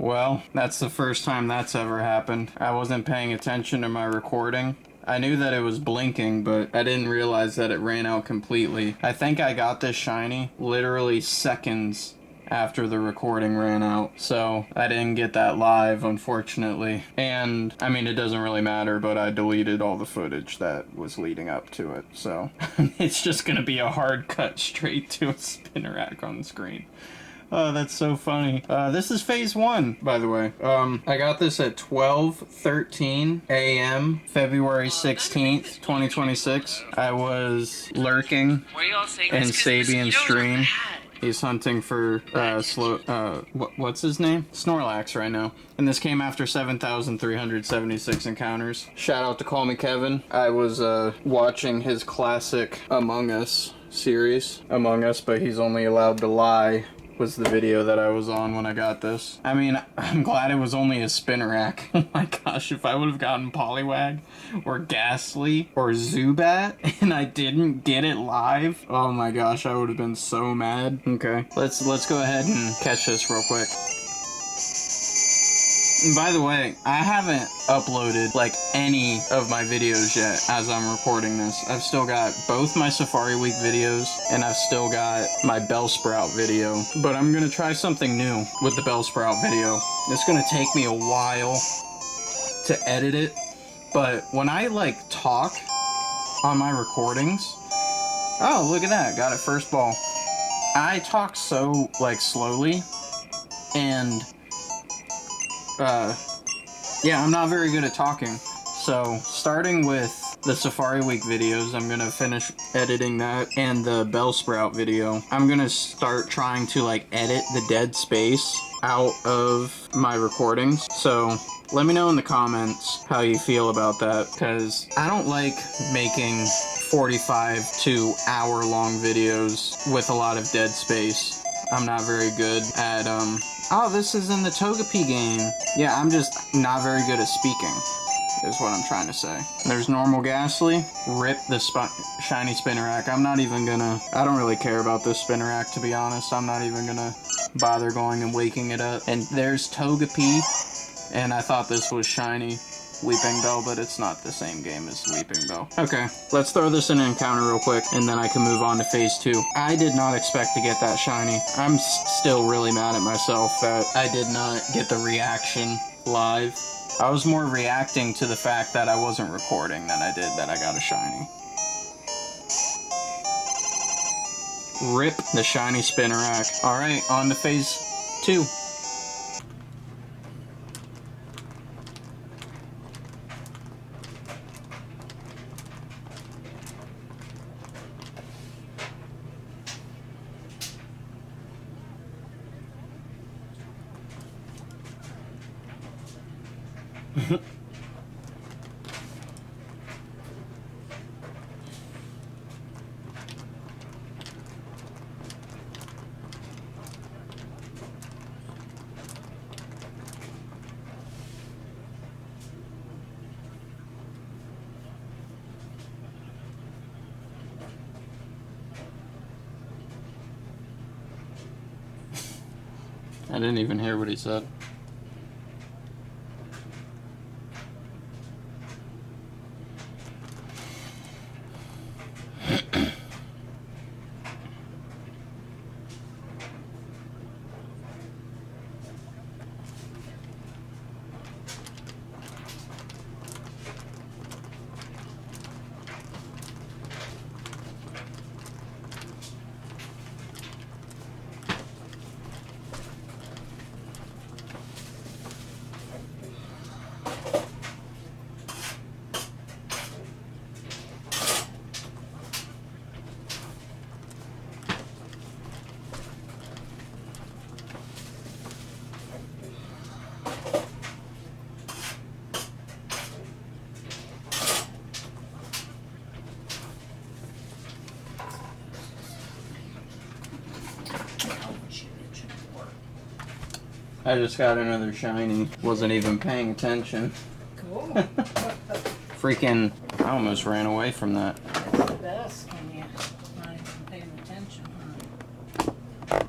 Well, that's the first time that's ever happened. I wasn't paying attention to my recording. I knew that it was blinking, but I didn't realize that it ran out completely. I think I got this shiny literally seconds after the recording ran out, so I didn't get that live, unfortunately. And, I mean, it doesn't really matter, but I deleted all the footage that was leading up to it, so it's just gonna be a hard cut straight to a Spinarak on the screen. Oh, that's so funny. This is phase 1, by the way. I got this at 12:13 a.m. February 16th, 2026. I was lurking in Sabian's stream. He's hunting for what's his name? Snorlax right now. And this came after 7,376 encounters. Shout out to Call Me Kevin. I was watching his classic Among Us series. Among Us, but he's only allowed to lie was the video that I was on when I got this. I mean, I'm glad it was only a Spinarak. Oh my gosh, if I would have gotten Poliwag or Ghastly or Zubat and I didn't get it live, oh my gosh, I would have been so mad. Okay, let's go ahead and catch this real quick. And by the way, I haven't uploaded like any of my videos yet as I'm recording this. I've still got both my Safari Week videos and I've still got my Bellsprout video. But I'm gonna try something new with the Bellsprout video. It's gonna take me a while to edit it, but when I like talk on my recordings, oh look at that, got it first ball. I talk so like slowly and yeah, I'm not very good at talking. So, starting with the Safari Week videos, I'm gonna finish editing that, and the Bellsprout video. I'm gonna start trying to, like, edit the dead space out of my recordings. So, let me know in the comments how you feel about that, because I don't like making 45 to hour-long videos with a lot of dead space. I'm not very good at, oh, this is in the Togepi game. Yeah, I'm just not very good at speaking, is what I'm trying to say. There's normal Ghastly. Rip the shiny Spinarak. I'm not even gonna... I don't really care about this Spinarak, to be honest. I'm not even gonna bother going and waking it up. And there's Togepi, and I thought this was shiny Weeping Bell, but it's not the same game as Weeping Bell. Okay, let's throw this in an encounter real quick, and then I can move on to phase 2. I did not expect to get that shiny. I'm still really mad at myself that I did not get the reaction live. I was more reacting to the fact that I wasn't recording than I did that I got a shiny. Rip the shiny Spinarak. Alright, on to phase 2. I didn't even hear what he said. I just got another shiny. Wasn't even paying attention. Cool. Freaking, I almost ran away from that. That's the best when you're not even paying attention, huh?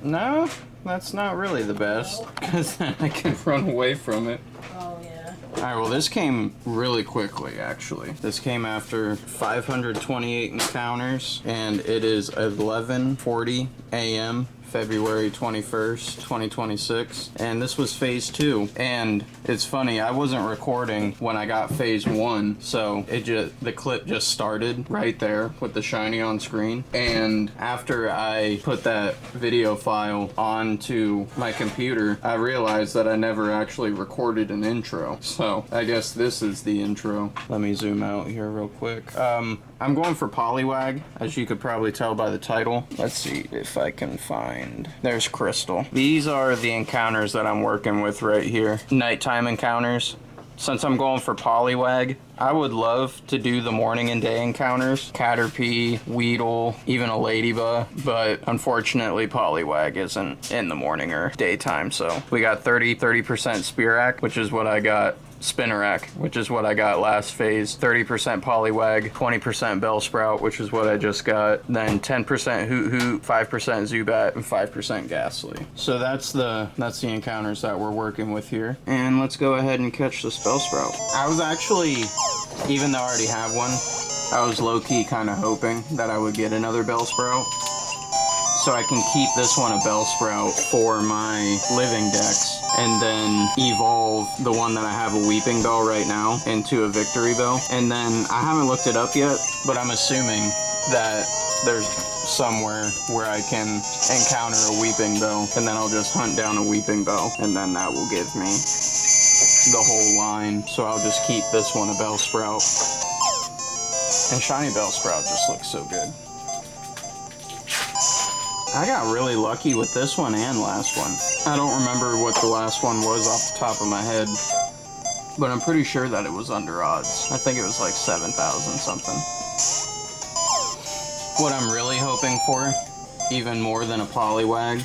No, that's not really the best, because then I can run away from it. Oh, yeah. Alright, well this came really quickly, actually. This came after 528 encounters, and it is 11:40 a.m. February 21st, 2026, and this was phase 2. And it's funny, I wasn't recording when I got phase 1, so the clip just started right there with the shiny on screen. And after I put that video file onto my computer, I realized that I never actually recorded an intro. So I guess this is the intro. Let me zoom out here real quick. I'm going for Poliwag, as you could probably tell by the title. Let's see if I can find... There's Crystal. These are the encounters that I'm working with right here. Nighttime encounters. Since I'm going for Poliwag, I would love to do the morning and day encounters. Caterpie, Weedle, even a Ladybug, but unfortunately Poliwag isn't in the morning or daytime, so we got 30% Spinarak, which is what I got. Spinarak, which is what I got last phase, 30% Poliwag, 20% Bellsprout, which is what I just got, then 10% Hoot Hoot, 5% Zubat, and 5% Ghastly. So that's the encounters that we're working with here. And let's go ahead and catch this Bellsprout. I was actually, even though I already have one, I was low-key kind of hoping that I would get another Bellsprout, so I can keep this one a Bellsprout for my living decks, and then evolve the one that I have a Weeping Bell right now into a Victory Bell. And then I haven't looked it up yet, but I'm assuming that there's somewhere where I can encounter a Weeping Bell, and then I'll just hunt down a Weeping Bell, and then that will give me the whole line. So I'll just keep this one a Bellsprout. And shiny Bellsprout just looks so good. I got really lucky with this one and last one. I don't remember what the last one was off the top of my head, but I'm pretty sure that it was under odds. I think it was like 7,000 something. What I'm really hoping for, even more than a Poliwag,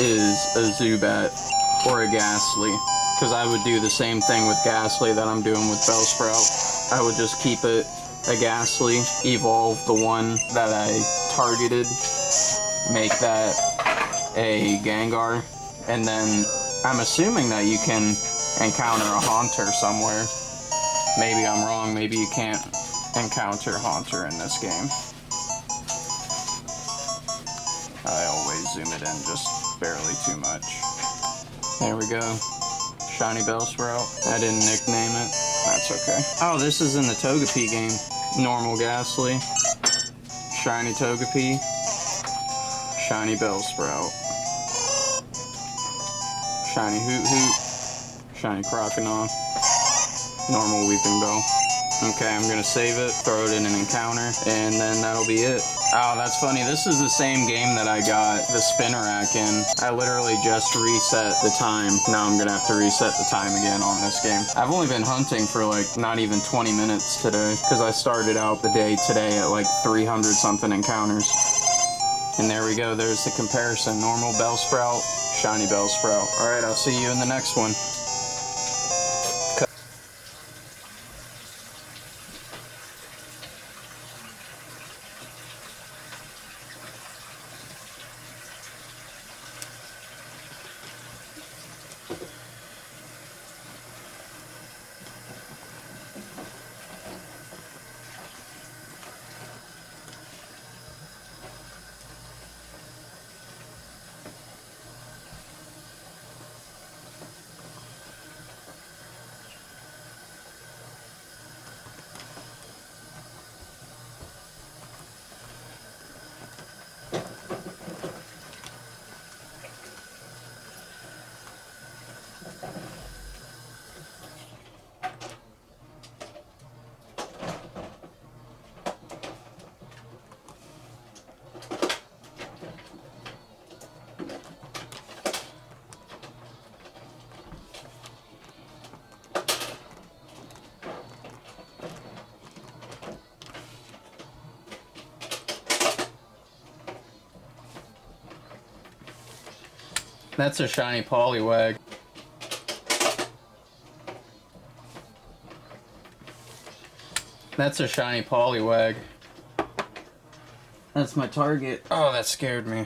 is a Zubat or a Ghastly, because I would do the same thing with Ghastly that I'm doing with Bellsprout. I would just keep it a Ghastly, evolve the one that I targeted, make that a Gengar, and then I'm assuming that you can encounter a Haunter somewhere. Maybe I'm wrong, maybe you can't encounter Haunter in this game. I always zoom it in just barely too much. There we go. Shiny Bellsprout. I didn't nickname it. That's okay. Oh, this is in the Togepi game. Normal Ghastly. Shiny Togepi. Shiny Bellsprout. Shiny Hoot Hoot. Shiny Croconaw. Normal Weeping Bell. Okay, I'm gonna save it, throw it in an encounter, and then that'll be it. Oh, that's funny. This is the same game that I got the Spinarak in. I literally just reset the time. Now I'm gonna have to reset the time again on this game. I've only been hunting for like not even 20 minutes today, because I started out the day today at like 300 something encounters. And there we go, there's the comparison. Normal Bellsprout, shiny Bellsprout. Alright, I'll see you in the next one. That's a shiny Poliwag. That's a shiny Poliwag. That's my target. Oh, that scared me.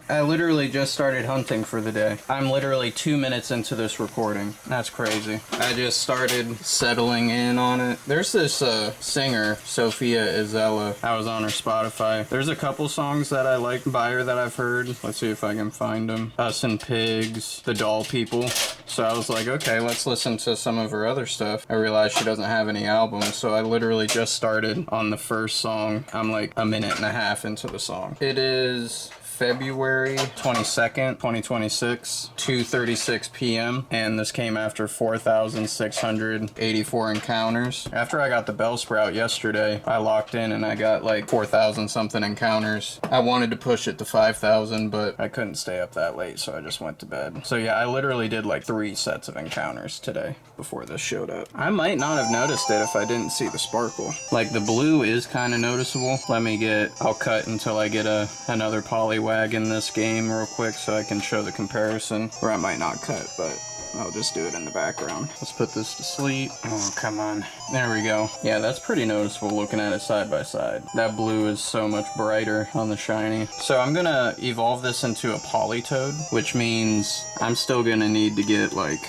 I literally just started hunting for the day. I'm literally 2 minutes into this recording. That's crazy. I just started settling in on it. There's this singer, Sophia Izella. I was on her Spotify. There's a couple songs that I like by her that I've heard. Let's see if I can find them. Us and Pigs, The Doll People. So I was like, okay, let's listen to some of her other stuff. I realized she doesn't have any albums, so I literally just started on the first song. I'm like a minute and a half into the song. It is February 22nd, 2026, 2:36 p.m. And this came after 4,684 encounters. After I got the Bellsprout yesterday, I locked in and I got like 4,000 something encounters. I wanted to push it to 5,000, but I couldn't stay up that late, so I just went to bed. So yeah, I literally did like 3 sets of encounters today before this showed up. I might not have noticed it if I didn't see the sparkle. Like the blue is kind of noticeable. I'll cut until I get another Poliwag in this game real quick so I can show the comparison. Or I might not cut, but I'll just do it in the background. Let's put this to sleep. Oh, come on. There we go. Yeah, that's pretty noticeable looking at it side by side. That blue is so much brighter on the shiny. So I'm gonna evolve this into a Polytoad, which means I'm still gonna need to get like...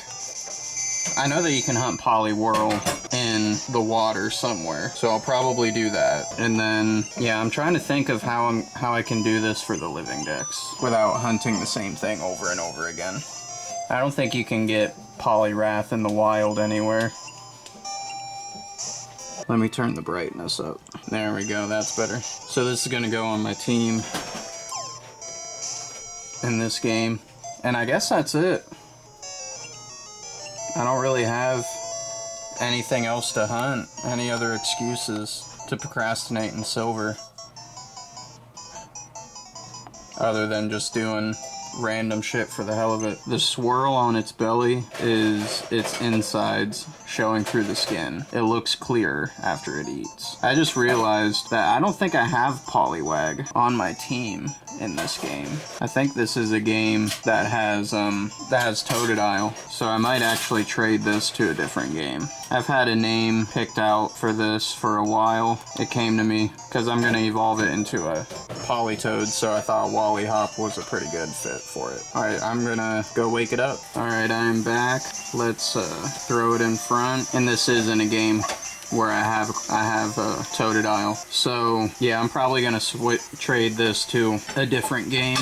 I know that you can hunt Poliwhirl in the water somewhere, so I'll probably do that. And then, yeah, I'm trying to think of how I can do this for the living dex without hunting the same thing over and over again. I don't think you can get Poliwrath in the wild anywhere. Let me turn the brightness up. There we go, that's better. So this is gonna go on my team in this game. And I guess that's it. I don't really have anything else to hunt, any other excuses to procrastinate in silver, other than just doing random shit for the hell of it. The swirl on its belly is its insides showing through the skin. It looks clear after it eats. I just realized that I don't think I have Poliwag on my team in this game. I think this is a game that has Totodile, so I might actually trade this to a different game. I've had a name picked out for this for a while. It came to me because I'm gonna evolve it into a Polytoad, so I thought Wally Hop was a pretty good fit for it. Alright, I'm gonna go wake it up. Alright, I'm back. Let's throw it in front. And this is in a game where I have Totodile. So yeah, I'm probably gonna trade this to a different game.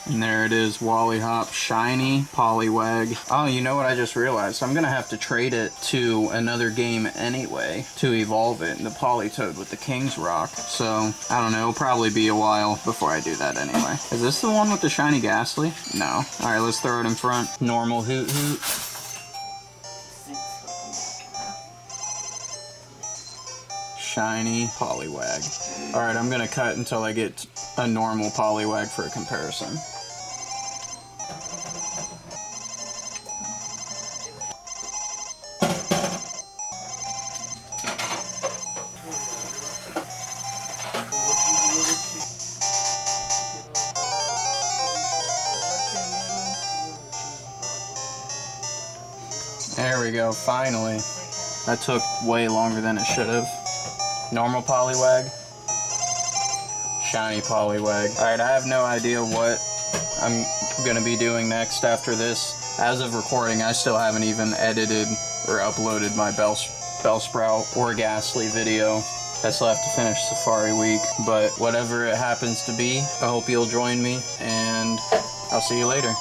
And there it is, Wally Hop, shiny, Poliwag. Oh, you know what I just realized? I'm gonna have to trade it to another game anyway to evolve it into Polytoad with the King's Rock. So, I don't know, it'll probably be a while before I do that anyway. Is this the one with the shiny Ghastly? No. Alright, let's throw it in front. Normal Hoot Hoot. Shiny Poliwag. Alright, I'm gonna cut until I get a normal Poliwag for a comparison. There we go, finally. That took way longer than it should have. Normal Poliwag. Shiny Poliwag. Alright, I have no idea what I'm gonna be doing next after this. As of recording, I still haven't even edited or uploaded my Bellsprout or Ghastly video. I still have to finish Safari Week, but whatever it happens to be, I hope you'll join me, and I'll see you later.